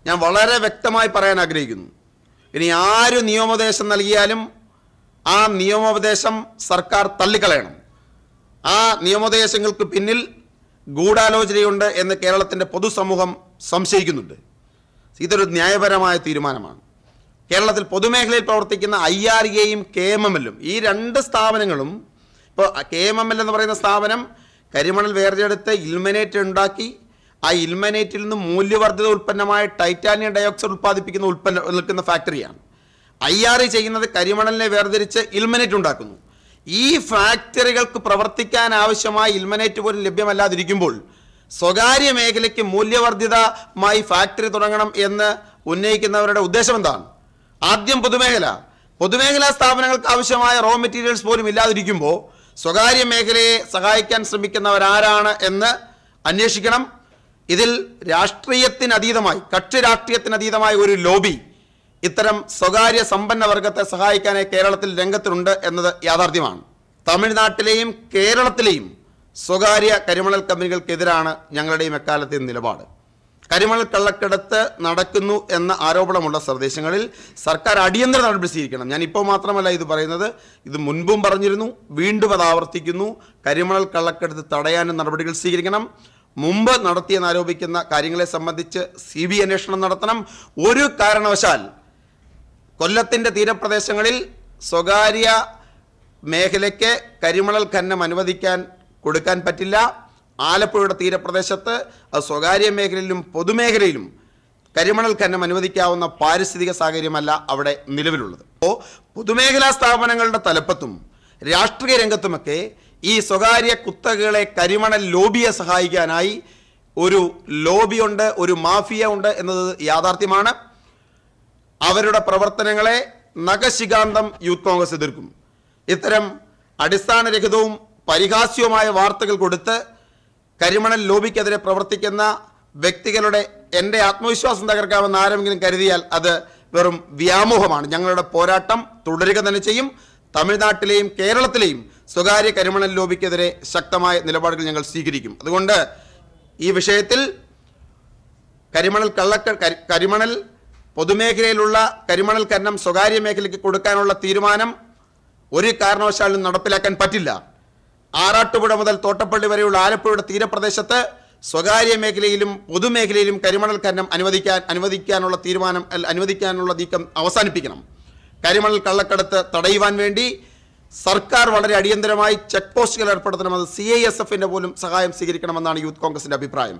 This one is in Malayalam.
ഞാൻ വളരെ വ്യക്തമായി പറയാൻ ആഗ്രഹിക്കുന്നു. ഇനി ആര് നിയമോപദേശം നൽകിയാലും ആ നിയമോപദേശം സർക്കാർ തള്ളിക്കളയണം. ആ നിയമോപദേശങ്ങൾക്ക് പിന്നിൽ ഗൂഢാലോചനയുണ്ട് എന്ന് കേരളത്തിൻ്റെ പൊതുസമൂഹം സംശയിക്കുന്നുണ്ട്. ഇതൊരു ന്യായപരമായ തീരുമാനമാണ്. കേരളത്തിൽ പൊതുമേഖലയിൽ പ്രവർത്തിക്കുന്ന IRAയും KMML ഈ രണ്ട് സ്ഥാപനങ്ങളും, ഇപ്പോൾ KMML എന്ന് പറയുന്ന സ്ഥാപനം കരിമണൽ വേർതിയെടുത്ത് ഇൽമനേറ്റ് ഉണ്ടാക്കി ആ ഇൽമനേറ്റിൽ നിന്ന് മൂല്യവർദ്ധിത ഉൽപ്പന്നമായ ടൈറ്റാനിയം ഡയോക്സൈഡ് ഉൽപ്പാദിപ്പിക്കുന്ന നിൽക്കുന്ന ഫാക്ടറിയാണ്. IRA ചെയ്യുന്നത് കരിമണലിനെ വേർതിരിച്ച് ഇൽമനേറ്റ് ഉണ്ടാക്കുന്നു. ഈ ഫാക്ടറികൾക്ക് പ്രവർത്തിക്കാൻ ആവശ്യമായ ഇൽമനേറ്റ് പോലും ലഭ്യമല്ലാതിരിക്കുമ്പോൾ സ്വകാര്യ മേഖലയ്ക്ക് മൂല്യവർദ്ധിതമായി ഫാക്ടറി തുടങ്ങണം എന്ന് ഉന്നയിക്കുന്നവരുടെ ഉദ്ദേശം എന്താണ്? ആദ്യം പൊതുമേഖലാ സ്ഥാപനങ്ങൾക്ക് ആവശ്യമായ റോ മെറ്റീരിയൽസ് പോലും ഇല്ലാതിരിക്കുമ്പോൾ സ്വകാര്യ മേഖലയെ സഹായിക്കാൻ ശ്രമിക്കുന്നവരാരാണ് എന്ന് അന്വേഷിക്കണം. ഇതിൽ രാഷ്ട്രീയത്തിനതീതമായി, കക്ഷി രാഷ്ട്രീയത്തിനതീതമായ ഒരു ലോബി ഇത്തരം സ്വകാര്യ സമ്പന്ന വർഗത്തെ സഹായിക്കാനായി കേരളത്തിൽ രംഗത്തുണ്ട് എന്നത് യാഥാർത്ഥ്യമാണ്. തമിഴ്നാട്ടിലെയും കേരളത്തിലെയും സ്വകാര്യ കരിമണൽ കമ്പനികൾക്കെതിരാണ് ഞങ്ങളുടെയും എക്കാലത്തെ നിലപാട്. കരിമണൽ കള്ളക്കടത്ത് നടക്കുന്നു എന്ന ആരോപണമുള്ള പ്രദേശങ്ങളിൽ സർക്കാർ അടിയന്തര നടപടി സ്വീകരിക്കണം. ഞാൻ ഇപ്പോൾ മാത്രമല്ല ഇത് പറയുന്നത്, ഇത് മുൻപും പറഞ്ഞിരുന്നു, വീണ്ടും അത് ആവർത്തിക്കുന്നു. കരിമണൽ കള്ളക്കടത്ത് തടയാനും നടപടികൾ സ്വീകരിക്കണം. മുമ്പ് നടത്തിയെന്ന് ആരോപിക്കുന്ന കാര്യങ്ങളെ സംബന്ധിച്ച് CBI അന്വേഷണം നടത്തണം. ഒരു കാരണവശാൽ കൊല്ലത്തിൻ്റെ തീരപ്രദേശങ്ങളിൽ സ്വകാര്യ മേഖലയ്ക്ക് കരിമണൽ ഖനനം കൊടുക്കാൻ പറ്റില്ല. ആലപ്പുഴയുടെ തീരപ്രദേശത്ത് അത് സ്വകാര്യ മേഖലയിലും പൊതുമേഖലയിലും കരിമണൽ ഖനനം അനുവദിക്കാവുന്ന പാരിസ്ഥിതിക സാഹചര്യമല്ല അവിടെ നിലവിലുള്ളത്. അപ്പോൾ പൊതുമേഖലാ സ്ഥാപനങ്ങളുടെ തലപ്പത്തും രാഷ്ട്രീയ രംഗത്തുമൊക്കെ ഈ സ്വകാര്യ കുത്തകകളെ കരിമണൽ ലോബിയെ സഹായിക്കാനായി ഒരു ലോബിയുണ്ട്, ഒരു മാഫിയ ഉണ്ട് എന്നത് യാഥാർത്ഥ്യമാണ്. അവരുടെ പ്രവർത്തനങ്ങളെ നഖശിഖാന്തം യൂത്ത് കോൺഗ്രസ് എതിർക്കും. ഇത്തരം അടിസ്ഥാനരഹിതവും പരിഹാസ്യവുമായ വാർത്തകൾ കൊടുത്ത് കരിമണൽ ലോബിക്കെതിരെ പ്രവർത്തിക്കുന്ന വ്യക്തികളുടെ എൻ്റെ ആത്മവിശ്വാസം തകർക്കാമെന്ന് ആരെങ്കിലും കരുതിയാൽ അത് വെറും വ്യാമോഹമാണ്. ഞങ്ങളുടെ പോരാട്ടം തുടരുക തന്നെ ചെയ്യും. തമിഴ്നാട്ടിലെയും കേരളത്തിലെയും സ്വകാര്യ കരിമണൽ ലോബിക്കെതിരെ ശക്തമായ നിലപാടുകൾ ഞങ്ങൾ സ്വീകരിക്കും. അതുകൊണ്ട് ഈ വിഷയത്തിൽ കരിമണൽ പൊതുമേഖലയിലുള്ള കരിമണൽ ഖനനം സ്വകാര്യ മേഖലയ്ക്ക് കൊടുക്കാനുള്ള തീരുമാനം ഒരു കാരണവശാലും നടപ്പിലാക്കാൻ പറ്റില്ല. ആറാട്ടുപുഴ മുതൽ തോട്ടപ്പള്ളി വരെയുള്ള ആലപ്പുഴയുടെ തീരപ്രദേശത്ത് സ്വകാര്യ മേഖലയിലും പൊതുമേഖലയിലും കരിമണൽ ഖനനം അനുവദിക്കാനുള്ള നീക്കം അവസാനിപ്പിക്കണം. കരിമണൽ കള്ളക്കടത്ത് തടയുവാൻ വേണ്ടി സർക്കാർ വളരെ അടിയന്തരമായി ചെക്ക് പോസ്റ്റുകൾ ഏർപ്പെടുത്തണം. അത് CISF പോലും സഹായം സ്വീകരിക്കണമെന്നാണ് യൂത്ത് കോൺഗ്രസിൻ്റെ അഭിപ്രായം.